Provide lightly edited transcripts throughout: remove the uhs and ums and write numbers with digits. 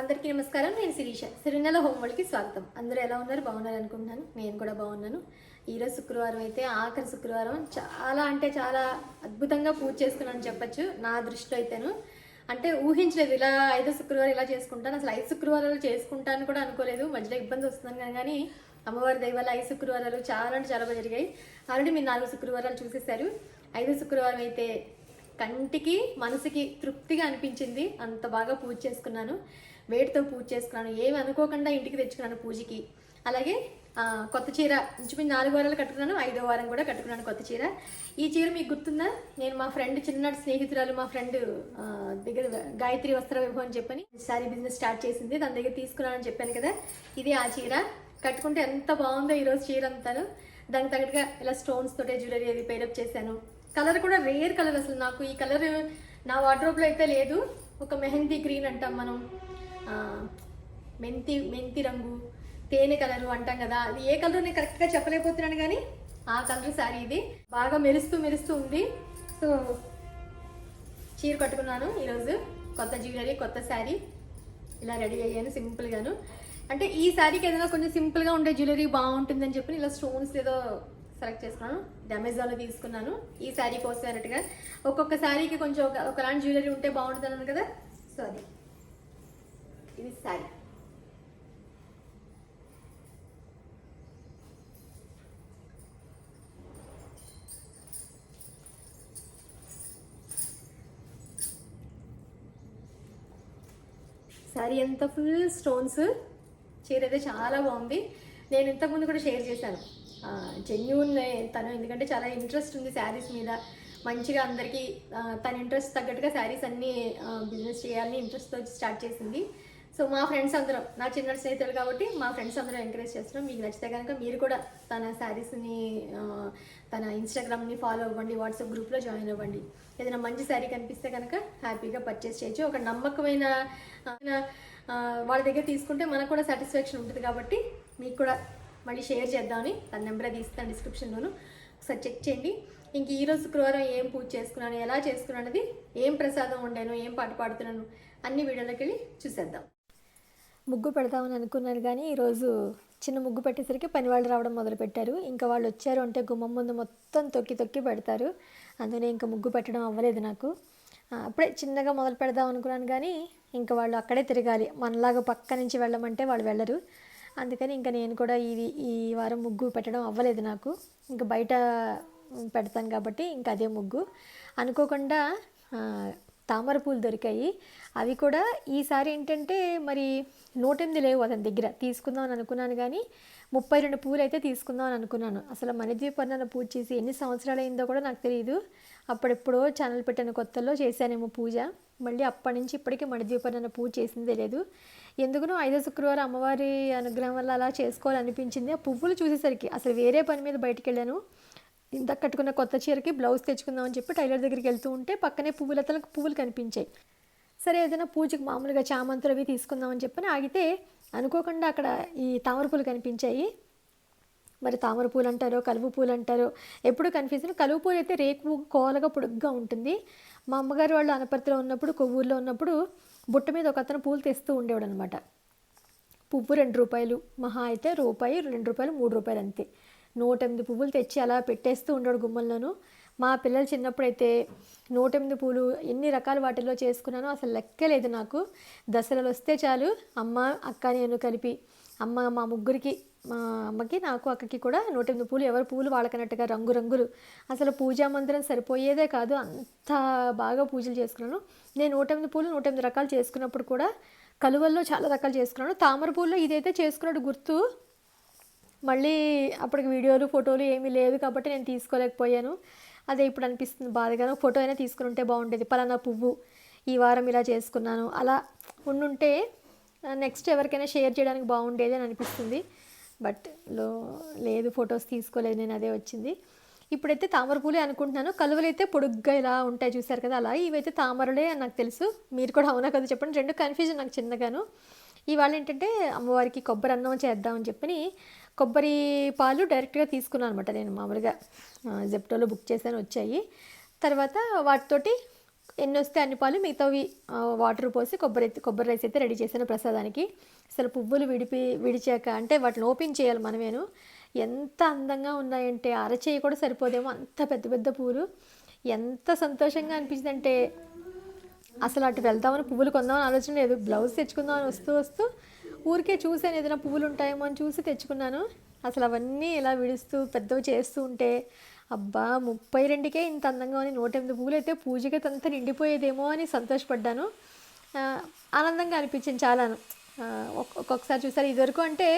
అందరికీ నమస్కారం. నేను శిరీష. సిరినెల హోమ్ వరల్డ్‌కి స్వాగతం. అందరూ ఎలా ఉన్నారు? బాగున్నారు అనుకుంటున్నాను. నేను కూడా బాగున్నాను. ఈరోజు శుక్రవారం అయితే ఆఖరి శుక్రవారం. చాలా అంటే చాలా అద్భుతంగా పూజ చేసుకున్నానని చెప్పొచ్చు నా దృష్టిలో అయితేను. అంటే ఊహించలేదు ఇలా 5 శుక్రవారం ఇలా చేసుకుంటాను. అసలు 5 శుక్రవారాలు చేసుకుంటాను కూడా అనుకోలేదు. మధ్యలో ఇబ్బంది వస్తుందని కానీ అమ్మవారి దయ వల్ల 5 శుక్రవారాలు చాలా అంటే చాలా బాగా జరిగాయి. ఆల్రెడీ మీరు 4 శుక్రవారాలు చూసేశారు. 5 శుక్రవారం అయితే కంటికి మనసుకి తృప్తిగా అనిపించింది. అంత బాగా పూజ చేసుకున్నాను. వేటితో పూజ చేసుకున్నాను, ఏమి అనుకోకుండా ఇంటికి తెచ్చుకున్నాను పూజకి. అలాగే కొత్త చీర ఇంచుమించు 4 వారాలు కట్టుకున్నాను, 5వ వారం కూడా కట్టుకున్నాను కొత్త చీర. ఈ చీర మీకు గుర్తుందా? నేను మా ఫ్రెండ్ చిన్ననాటి స్నేహితురాలు మా ఫ్రెండ్ దగ్గర గాయత్రి వస్త్ర వైభవం అని చెప్పని శారీ బిజినెస్ స్టార్ట్ చేసింది, దాని దగ్గర తీసుకున్నానని చెప్పాను కదా. ఇది ఆ చీర. కట్టుకుంటే ఎంత బాగుందో ఈరోజు చీర అంతాను. దానికి తగ్గట్టుగా ఇలా స్టోన్స్ తోటే జ్యువెలరీ అది పేరప్ చేశాను. కలర్ కూడా రేర్ కలర్. అసలు నాకు ఈ కలర్ నా వార్డ్రోబ్లో అయితే లేదు. ఒక మెహందీ గ్రీన్ అంటాం మనం, మెంతి రంగు, తేనె కలరు అంటాం కదా. అది ఏ కలర్ నేను కరెక్ట్గా చెప్పలేకపోతున్నాను కానీ ఆ కలర్ శారీ ఇది. బాగా మెరుస్తూ మెరుస్తూ ఉంది. సో చీర కట్టుకున్నాను ఈరోజు. కొత్త జ్యువెలరీ, కొత్త శారీ, ఇలా రెడీ అయ్యాను సింపుల్గాను. అంటే ఈ శారీకి ఏదైనా కొంచెం సింపుల్గా ఉండే జ్యువెలరీ బాగుంటుందని చెప్పి ఇలా స్టోన్స్ ఏదో సెలెక్ట్ చేసుకున్నాను. అమెజాన్లో తీసుకున్నాను ఈ శారీ కోసం అన్నట్టుగా. ఒక్కొక్క శారీకి కొంచెం ఒకలాంటి జ్యువెలరీ ఉంటే బాగుంటుంది అన్నాను కదా. సో అది ఇది శారీ. శారీ అంతా ఫుల్ స్టోన్స్. చీర అయితే చాలా బాగుంది. నేను ఇంతకుముందు కూడా షేర్ చేశాను. జెన్యూన్ తను, ఎందుకంటే చాలా ఇంట్రెస్ట్ ఉంది శారీస్ మీద. మంచిగా అందరికీ తన ఇంట్రెస్ట్ తగ్గట్టుగా శారీస్ అన్నీ బిజినెస్ చేయాలని ఇంట్రెస్ట్తో స్టార్ట్ చేసింది. సో మా ఫ్రెండ్స్ అందరం, నా చిన్న స్నేహితులు కాబట్టి మా ఫ్రెండ్స్ అందరం ఎంకరేజ్ చేస్తున్నాం. మీకు నచ్చితే కనుక మీరు కూడా తన శారీస్ని, తన ఇన్స్టాగ్రామ్ని ఫాలో అవ్వండి, వాట్సాప్ గ్రూప్లో జాయిన్ అవ్వండి. ఏదైనా మంచి శారీ కనిపిస్తే కనుక హ్యాపీగా పర్చేస్ చేయొచ్చు. ఒక నమ్మకమైన వాళ్ళ దగ్గర తీసుకుంటే మనకు కూడా సాటిస్ఫాక్షన్ ఉంటుంది. కాబట్టి మీకు కూడా మళ్ళీ షేర్ చేద్దామని తన నెంబర్ అది ఇస్తాను డిస్క్రిప్షన్లోను. ఒకసారి చెక్ చేయండి. ఇంక ఈరోజు శుక్రవారం ఏం పూజ చేసుకున్నాను, ఎలా చేసుకున్నాను అనేది, ఏం ప్రసాదం వండాను, ఏం పాట పాడుతున్నాను అన్ని వీడియోలోకి వెళ్ళి చూసేద్దాం. ముగ్గు పెడదామని అనుకున్నాను కానీ ఈరోజు చిన్న ముగ్గు పెట్టేసరికి పని వాళ్ళు రావడం మొదలుపెట్టారు. ఇంకా వాళ్ళు వచ్చారు అంటే గుమ్మం ముందు మొత్తం తొక్కి తొక్కి పెడతారు. అందుకనే ఇంకా ముగ్గు పెట్టడం అవ్వలేదు నాకు. అప్పుడే చిన్నగా మొదలు పెడదాం అనుకున్నాను కానీ ఇంకా వాళ్ళు అక్కడే తిరగాలి. మనలాగా పక్క నుంచి వెళ్ళమంటే వాళ్ళు వెళ్ళరు. అందుకని ఇంకా నేను కూడా ఈ వారం ముగ్గు పెట్టడం అవ్వలేదు నాకు. ఇంకా బయట పెడతాను కాబట్టి ఇంకా అదే ముగ్గు. అనుకోకుండా తామర పూలు దొరికాయి. అవి కూడా ఈసారి ఏంటంటే మరి 108 లేవు అతని దగ్గర. తీసుకుందామని అనుకున్నాను కానీ 32 పూలు అయితే తీసుకుందామని అనుకున్నాను. అసలు మణిద్వీపర్ణన పూజ చేసి ఎన్ని సంవత్సరాలు అయిందో కూడా నాకు తెలియదు. అప్పుడెప్పుడో ఛానల్ పెట్టిన కొత్తలో చేశానేమో పూజ. మళ్ళీ అప్పటి నుంచి ఇప్పటికీ మణిద్వీపర్ణన పూజ చేసిందే లేదు. ఎందుకునో 5వ శుక్రవారం అమ్మవారి అనుగ్రహం వల్ల అలా చేసుకోవాలనిపించింది. ఆ పువ్వులు చూసేసరికి అసలు వేరే పని మీద బయటికి వెళ్ళాను. ఇంతకు కట్టుకున్న కొత్త చీరకి బ్లౌజ్ తెచ్చుకుందామని చెప్పి టైలర్ దగ్గరికి వెళ్తూ ఉంటే పక్కనే పువ్వులు కనిపించాయి. సరే ఏదైనా పూజకి మామూలుగా చామంతులు అవి తీసుకుందామని చెప్పని ఆగితే అనుకోకుండా అక్కడ ఈ తామర పూలు కనిపించాయి. మరి తామర పూలు అంటారో కలువ పూలు అంటారో ఎప్పుడు కన్ఫ్యూజన్. కలువ పూలు అయితే రేకు కోలగా పొడుగ్గా ఉంటుంది. మా అమ్మగారు వాళ్ళు అనపర్తిలో ఉన్నప్పుడు, కొవ్వూరులో ఉన్నప్పుడు బుట్ట మీద ఒక అతను పూలు తెస్తూ ఉండేవాడు అనమాట. పువ్వు 2 రూపాయలు, మహా అయితే రూపాయి, 2 రూపాయలు, 3 రూపాయలు అంతే. 108 పువ్వులు తెచ్చి అలా పెట్టేస్తూ ఉండేవాడు గుమ్మంలోనూ. మా పిల్లలు చిన్నప్పుడైతే 108 పూలు ఎన్ని రకాల వాటిల్లో చేసుకున్నానో అసలు లెక్కలేదు నాకు. దసరాలు వస్తే చాలు అమ్మ, అక్క, నేను కలిపి మా ముగ్గురికి, మా అమ్మకి, నాకు, అక్కకి కూడా 108 పూలు, ఎవరు పూలు వాళ్ళకన్నట్టుగా రంగురంగులు. అసలు పూజా మందిరం సరిపోయేదే కాదు, అంత బాగా పూజలు చేసుకున్నాను. నేను 108 పూలు 108 రకాలు చేసుకున్నప్పుడు కూడా కలువల్లో చాలా రకాలు చేసుకున్నాను. తామర పూల్లో ఇదైతే చేసుకున్నట్టు గుర్తు. మళ్ళీ అప్పటికి వీడియోలు ఫోటోలు ఏమీ లేదు కాబట్టి నేను తీసుకోలేకపోయాను. అదే ఇప్పుడు అనిపిస్తుంది బాధగాను. ఫోటో అయినా తీసుకుని ఉంటే బాగుండేది. పలానా పువ్వు ఈ వారం ఇలా చేసుకున్నాను అలా ఉండుంటే నెక్స్ట్ ఎవరికైనా షేర్ చేయడానికి బాగుండేది అని అనిపిస్తుంది. బట్ లేదు, ఫొటోస్ తీసుకోలేదు నేను, అదే వచ్చింది. ఇప్పుడైతే తామర పూలే అనుకుంటున్నాను. కలువలు అయితే పొడుగ్గా ఇలా ఉంటాయి చూసారు కదా, అలా. ఇవైతే తామరలే అని నాకు తెలుసు. మీరు కూడా అవునా కదా చెప్పండి. 2 కన్ఫ్యూజన్ నాకు చిన్నగాను. ఇవాళ ఏంటంటే అమ్మవారికి కొబ్బరి అన్నం చేద్దామని చెప్పని కొబ్బరి పాలు డైరెక్ట్గా తీసుకున్నాను అనమాట. నేను మామూలుగా జెప్టోలో బుక్ చేశాను, వచ్చాయి. తర్వాత వాటితోటి ఎన్ని వస్తే అన్ని పాలు, మిగతావి వాటర్ పోసి కొబ్బరి రైస్ అయితే రెడీ చేశాను ప్రసాదానికి. అసలు పువ్వులు విడిచాక అంటే వాటిని ఓపెన్ చేయాలి మనమేను. ఎంత అందంగా ఉన్నాయంటే అరచేయి కూడా సరిపోదేమో అంత పెద్ద పెద్ద పువ్వులు. ఎంత సంతోషంగా అనిపించిందంటే అసలు అటు వెళ్దామని పువ్వులు కొందామని ఆలోచన లేదు. బ్లౌజ్ తెచ్చుకుందామని వస్తూ ఊరికే చూసాను ఏదైనా పువ్వులు ఉంటాయేమో అని చూసి తెచ్చుకున్నాను. అసలు అవన్నీ ఇలా విడుస్తూ పెద్దవి చేస్తూ ఉంటే అబ్బా 32కే ఇంత అందంగా ఉంది, 108 పువ్వులు అయితే పూజకి అంతా నిండిపోయేదేమో అని సంతోషపడ్డాను. ఆనందంగా అనిపించింది చాలాను. ఒక్కొక్కసారి చూసారు ఇదివరకు అంటే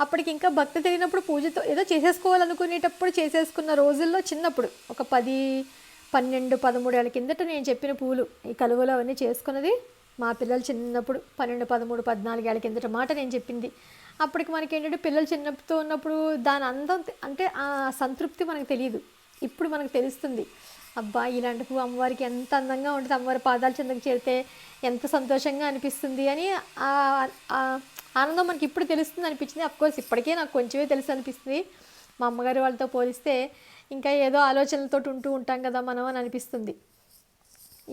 అప్పటికి ఇంకా భక్తి తెలియనప్పుడు పూజతో ఏదో చేసేసుకోవాలనుకునేటప్పుడు చేసేసుకున్న రోజుల్లో చిన్నప్పుడు ఒక 10, 12, 13 ఏళ్ళ కిందట నేను చెప్పిన పూలు ఈ కలువలు అవన్నీ చేసుకున్నది మా పిల్లలు చిన్నప్పుడు 12, 13, 14 ఏళ్ళ కిందట మాట నేను చెప్పింది. అప్పటికి మనకి ఏంటంటే పిల్లలు చిన్నప్పుడు ఉన్నప్పుడు దాని అందం అంటే ఆ సంతృప్తి మనకు తెలియదు. ఇప్పుడు మనకు తెలుస్తుంది. అబ్బా ఇలాంటి పువ్వు అమ్మవారికి ఎంత అందంగా ఉంటుంది, అమ్మవారి పాదాల చెందకు చేరితే ఎంత సంతోషంగా అనిపిస్తుంది అని ఆనందం మనకి ఇప్పుడు తెలుస్తుంది అనిపించింది. అఫ్కోర్స్ ఇప్పటికే నాకు కొంచెమే తెలుసు అనిపిస్తుంది. మా అమ్మగారి వాళ్ళతో పోలిస్తే ఇంకా ఏదో ఆలోచనలతో ఉంటూ ఉంటాం కదా మనం అని అనిపిస్తుంది.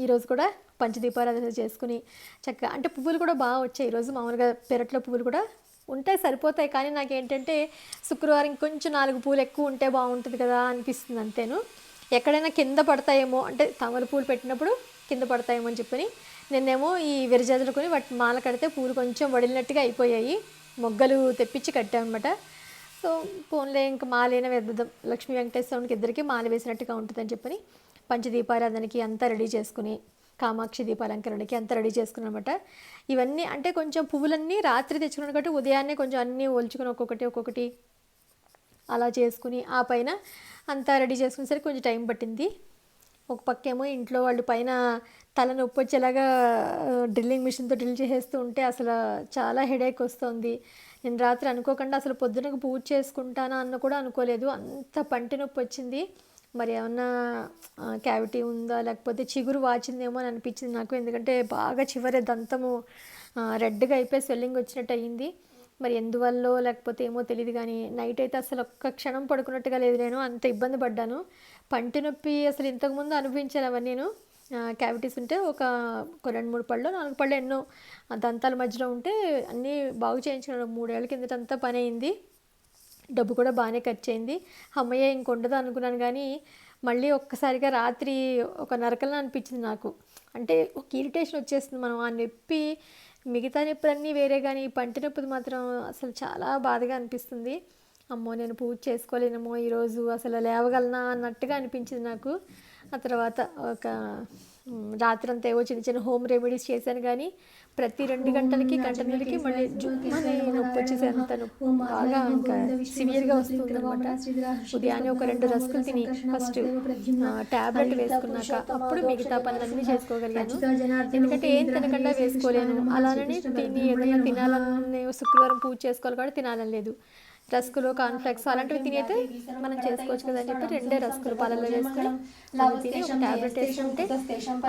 ఈరోజు కూడా పంచదీపారాధన చేసుకుని చక్కగా అంటే పువ్వులు కూడా బాగా వచ్చాయి. ఈరోజు మామూలుగా పెరట్లో పువ్వులు కూడా ఉంటాయి సరిపోతాయి, కానీ నాకేంటంటే శుక్రవారం ఇంకొంచెం 4 పూలు ఎక్కువ ఉంటే బాగుంటుంది కదా అనిపిస్తుంది అంతేను. ఎక్కడైనా కింద పడతాయేమో అంటే తామర పూలు పెట్టినప్పుడు కింద పడతాయేమో అని చెప్పని నిన్నేమో ఈ విరజాజులు కొని వాటి మాల కడితే పూలు కొంచెం వడిలినట్టుగా అయిపోయాయి. మొగ్గలు తెప్పించి కట్టామన్నమాట. సో ఫోన్లే ఇంకా మాలైన వేద్దాం, లక్ష్మీ వెంకటేశ్వరునికి ఇద్దరికి మాల వేసినట్టుగా ఉంటుందని చెప్పని పంచదీపారాధనకి అంతా రెడీ చేసుకుని కామాక్షి దీపాలంకరణకి అంతా రెడీ చేసుకున్నాను అనమాట. ఇవన్నీ అంటే కొంచెం పువ్వులన్నీ రాత్రి తెచ్చుకున్నాను కాబట్టి ఉదయాన్నే కొంచెం అన్నీ ఒలుచుకొని ఒక్కొక్కటి అలా చేసుకుని ఆ పైన అంతా రెడీ చేసుకునేసరికి కొంచెం టైం పట్టింది. ఒక పక్కేమో ఇంట్లో వాళ్ళు పైన తల నొప్పి వచ్చేలాగా డ్రిల్లింగ్ మిషన్తో డ్రిల్ చేసేస్తూ ఉంటే అసలు చాలా హెడేక్ వస్తుంది. నేను రాత్రి అనుకోకుండా అసలు పొద్దునకు పూజ చేసుకుంటానా అన్న కూడా అనుకోలేదు, అంత పంటి నొప్పి వచ్చింది. మరి ఏమన్నా క్యావిటీ ఉందా లేకపోతే చిగురు వాచిందేమో అని అనిపించింది నాకు. ఎందుకంటే బాగా చివరి దంతము రెడ్గా అయిపోయి స్వెల్లింగ్ వచ్చినట్టు అయ్యింది. మరి ఎందువల్లో లేకపోతే ఏమో తెలియదు, కానీ నైట్ అయితే అసలు ఒక్క క్షణం పడుకున్నట్టుగా లేదు. నేను అంత ఇబ్బంది పడ్డాను. పంటి నొప్పి అసలు ఇంతకుముందు అనుభవించాను అవన్నీ. నేను క్యావిటీస్ ఉంటే ఒక 2-3 పళ్ళు 4 పళ్ళు ఎన్నో దంతాల మధ్యలో ఉంటే అన్నీ బాగు చేయించుకున్నాను. 3 ఏళ్ళ కిందటంతా పని అయింది. డబ్బు కూడా బాగానే ఖర్చు అయింది. అమ్మయ్య ఇంకొండదు అనుకున్నాను, కానీ మళ్ళీ ఒక్కసారిగా రాత్రి ఒక నరకలా అనిపించింది నాకు. అంటే ఒక ఇరిటేషన్ వచ్చేస్తుంది. మనం ఆ నొప్పి మిగతా నొప్పులన్నీ వేరే, కానీ పంటి నొప్పి మాత్రం అసలు చాలా బాధగా అనిపిస్తుంది. అమ్మో నేను పూజ చేసుకోలేనేమో ఈరోజు, అసలు లేవగలనా అన్నట్టుగా అనిపించింది నాకు. ఆ తర్వాత ఒక రాత్రంతా ఏవో చిన్న హోమ్ రెమెడీస్ చేశాను, కానీ ప్రతి 2 గంటలకి గంటలకి మళ్ళీ జుమ్మని నొప్పి వచ్చేసి అంత నొప్పి బాగా ఇంకా సివియర్గా వస్తుంది అనమాట. ఉదయాన్నే ఒక 2 రస్కులు తిని ఫస్ట్ ట్యాబ్లెట్ వేసుకున్నాక అప్పుడు మిగతా పనులన్నీ చేసుకోగలిగాను. ఎందుకంటే ఏం తినకుండా వేసుకోలేను. అలానే తిని ఏదైనా తినాలని శుక్రవారం పూజ చేసుకోవాలి కాబట్టి తినాలని లేదు. రస్కులు కార్న్ఫ్లెక్స్ అలాంటివి తినైతే మనం చేసుకోవచ్చు కదా అని చెప్పి 2 రస్కులు పాలల్లో వేసుకొని అవి తిని ఒక ట్యాబ్లెట్ వేసుకుంటే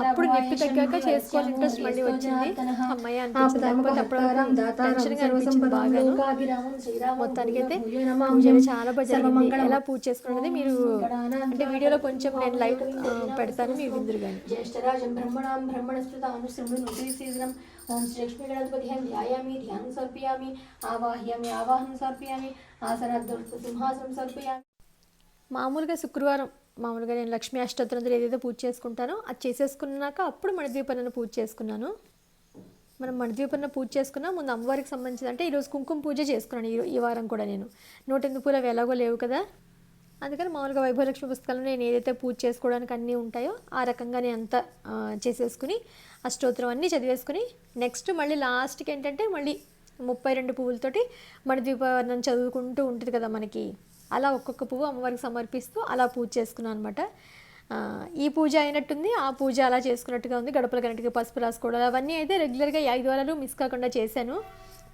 అప్పుడు నొప్పి తగ్గాక చేసుకోవాలి ఇంట్రెస్ట్ మళ్ళీ వచ్చింది. అమ్మాయి అనిపించింది. లేకపోతే అప్పుడు టెన్షన్గా అనిపించింది బాగాను. మొత్తానికి అయితే పూజ చాలా బాగా జరిగింది. ఎలా పూజ చేసుకున్నది మీరు అంటే వీడియోలో కొంచెం నేను లైవ్ పెడతాను, మీరు విందురు కానీ. ఓం శ్రీ లక్ష్మీ గణపతి ధ్యాయామి, ధ్యానం సమర్పయామి, ఆవాహయామి, ఆవాహనం సమర్పయామి, ఆసనార్థ సింహాసనం సమర్పయామి. మామూలుగా శుక్రవారం మామూలుగా నేను లక్ష్మీ అష్టోత్తరం ఏదైతే పూజ చేసుకుంటానో అది చేసేసుకున్నాక అప్పుడు మణిద్వీపన్న పూజ చేసుకున్నాను. మనం మణిద్వీపన్న పూజ చేసుకున్నా ముందు అమ్మవారికి సంబంధించింది. అంటే ఈరోజు కుంకుమ పూజ చేసుకున్నాను ఈ వారం కూడా. నేను 108 పూలు అవి ఎలాగో లేవు కదా, అందుకని మామూలుగా వైభవలక్ష్మి పుస్తకాల్లో నేను ఏదైతే పూజ చేసుకోవడానికి అన్నీ ఉంటాయో ఆ రకంగా నేను అంతా చేసేసుకుని అష్టోత్తరం అన్నీ చదివేసుకుని నెక్స్ట్ మళ్ళీ లాస్ట్కి ఏంటంటే మళ్ళీ 32 పువ్వులతోటి మణిద్వీపవర్ణం చదువుకుంటూ ఉంటుంది కదా మనకి, అలా ఒక్కొక్క పువ్వు అమ్మవారికి సమర్పిస్తూ అలా పూజ చేసుకున్నాను అనమాట. ఈ పూజ అయినట్టుంది, ఆ పూజ అలా చేసుకున్నట్టుగా ఉంది. గడపల గంటకి పసుపు రాసుకోవడం అవన్నీ అయితే రెగ్యులర్గా 5 వారాలు మిస్ కాకుండా చేశాను.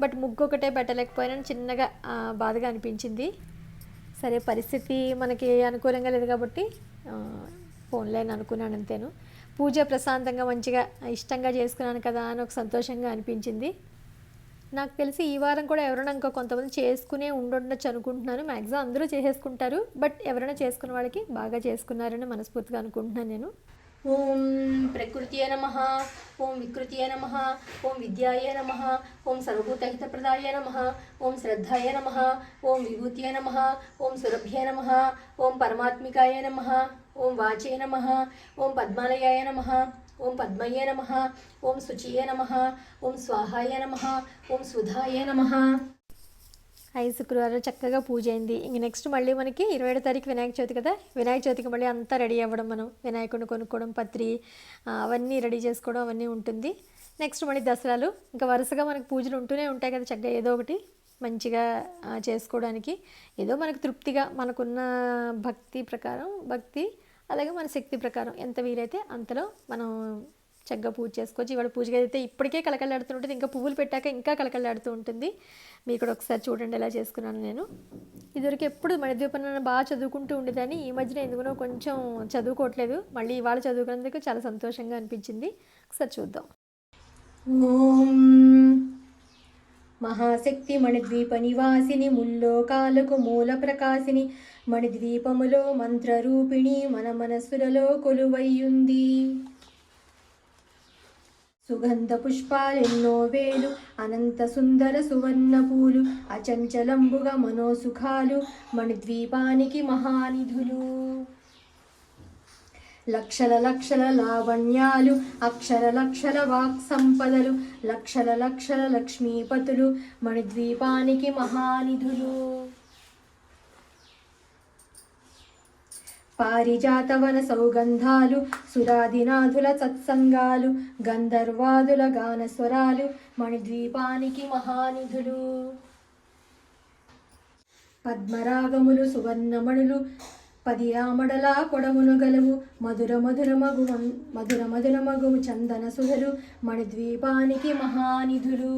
బట్ ముగ్గు ఒకటే పెట్టలేకపోయినా చిన్నగా బాధగా అనిపించింది. సరే పరిస్థితి మనకి అనుకూలంగా లేదు కాబట్టి ఫోన్లైన్ అనుకున్నాను అంతేను. పూజ ప్రశాంతంగా మంచిగా ఇష్టంగా చేసుకున్నాను కదా అని ఒక సంతోషంగా అనిపించింది. నాకు తెలిసి ఈ వారం కూడా ఎవరైనా ఇంకా కొంతమంది చేసుకునే ఉండొచ్చు అనుకుంటున్నాను. మ్యాక్సిమం అందరూ చేసేసుకుంటారు, బట్ ఎవరైనా చేసుకున్న వాళ్ళకి బాగా చేసుకున్నారని మనస్ఫూర్తిగా అనుకుంటున్నాను నేను. ఓం ప్రకృతియే నమః, ఓం వికృతియే నమః, ఓం విద్యాయే నమః, ఓం సర్వభూతహితప్రదాయ నమః, ఓం శ్రద్ధాయ నమః, ఓం విభూతియే నమః, ఓం సురభ్యే నమః, ఓం పరమాత్మికాయ నమః, ఓం వాచే నమః, ఓం పద్మాలయాయ నమః, ఓం పద్మయే నమః, ఓం శుచియే నమః, ఓం స్వాహాయ నమః, ఓం సుధాయ నమః. 5 శుక్రవారం చక్కగా పూజ అయింది. ఇంక నెక్స్ట్ మళ్ళీ మనకి 27వ తారీఖు వినాయక చవితి కదా. వినాయక చవితికి మళ్ళీ అంతా రెడీ అవ్వడం, మనం వినాయకుడిని కొనుక్కోవడం, పత్రి అవన్నీ రెడీ చేసుకోవడం అవన్నీ ఉంటుంది. నెక్స్ట్ మళ్ళీ దసరాలు, ఇంకా వరుసగా మనకు పూజలు ఉంటూనే ఉంటాయి కదా. చక్కగా ఏదో ఒకటి మంచిగా చేసుకోవడానికి, ఏదో మనకు తృప్తిగా మనకున్న భక్తి అలాగే మన శక్తి ప్రకారం ఎంత వీలైతే అంతలో మనం చక్కగా పూజ చేసుకోవచ్చు. ఇవాళ పూజగా అయితే ఇప్పటికే కళకళలాడుతూ ఉంటుంది, ఇంకా పువ్వులు పెట్టాక ఇంకా కళకళలాడుతూ ఉంటుంది. మీరు కూడా ఒకసారి చూడండి ఎలా చేసుకున్నాను నేను. ఇదివరకు ఎప్పుడు మణిద్వీపన బాగా చదువుకుంటూ ఉండేదాన్ని. ఈ మధ్యన ఎందుకునో కొంచెం చదువుకోవట్లేదు. మళ్ళీ ఇవాళ చదువుకున్నందుకు చాలా సంతోషంగా అనిపించింది. ఒకసారి చూద్దాం. ఓం మహాశక్తి మణిద్వీప నివాసిని, ముల్లోకాలకు మూల ప్రకాశిని, మణిద్వీపములో మంత్రరూపిణి మన మనస్సులలో కొలువయ్యుంది. సుగంధ పుష్పాలెన్నో వేలు, అనంత సుందర సువర్ణ పూలు, అచంచలంబుగా మనోసుఖాలు మణిద్వీపానికి మహానిధులు. లక్షల లక్షల లావణ్యాలు, అక్షర లక్షల వాక్ సంపదలు, లక్షల లక్షల లక్ష్మీపతులు మణిద్వీపానికి మహానిధులు. పారిజాతవన సౌగంధాలు, సురాదినాథుల సత్సంగాలు, గంధర్వాదుల గానస్వరాలు మణిద్వీపానికి మహానిధులు. పద్మరాగములు సువర్ణమణులు, 10 ఆమడల పొడవును గలవు, మధుర మధుర మగుము చందన సుధలు మణిద్వీపానికి మహానిధులు.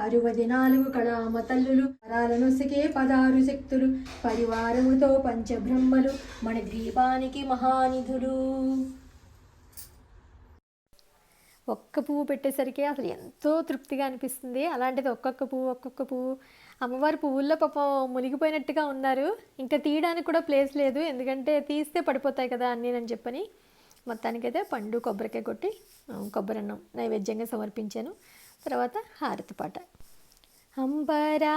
64 కళామ తల్లులు, వరాలనొసికే 16 శక్తులు, పరివారముతో పంచబ్రహ్మలు మణిద్వీపానికి మహానిధులు. ఒక్క పువ్వు పెట్టేసరికి అసలు ఎంతో తృప్తిగా అనిపిస్తుంది. అలాంటిది ఒక్కొక్క పువ్వు అమ్మవారి పువ్వుల్లో పాపం మునిగిపోయినట్టుగా ఉన్నారు. ఇంకా తీయడానికి కూడా ప్లేస్ లేదు, ఎందుకంటే తీస్తే పడిపోతాయి కదా అన్నీ అని చెప్పని. మొత్తానికైతే పండు కొబ్బరికాయ కొట్టి కొబ్బరన్నం నైవేద్యంగా సమర్పించాను. తర్వాత హారతి పాట. అంబరాజరాజేశ్వరి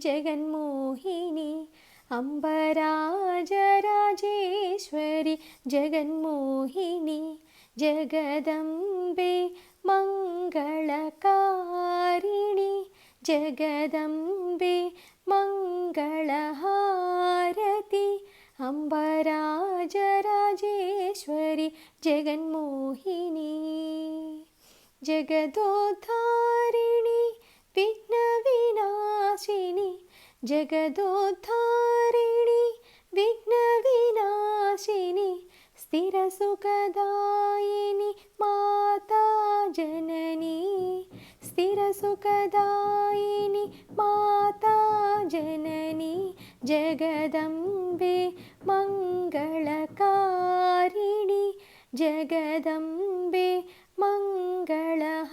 జగన్మోహిని, అంబరాజరాజేశ్వరి జగన్మోహిని, జగదంబే మంగళకారిణి, జగదంబే మంగళహారతి, అంబరాజరాజేశ్వరి జగన్మోహిని, జగదోద్ధారిణి విఘ్న వినాశిని, జగదోద్ధారిణి విఘ్న వినాశిని, స్థిర సుఖదాయిని మాతా జనని, స్థిర సుఖదాయిని మాతా జనని, జగదంబే మంగళకారిణి, జగదంబే మంగళహారతి,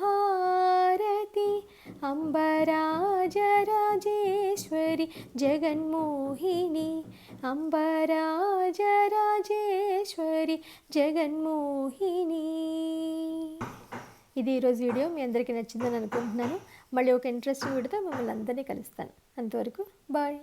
అంబరాజరాజేశ్వరి జగన్మోహిని, అంబరాజరాజేశ్వరి జగన్మోహిని. ఇది ఈరోజు వీడియో. మీ అందరికీ నచ్చిందని అనుకుంటున్నాను. మళ్ళీ ఒక ఇంట్రెస్టింగ్ వీడియోతో మిమ్మల్ని అందరినీ కలుస్తాను. అంతవరకు బాయ్.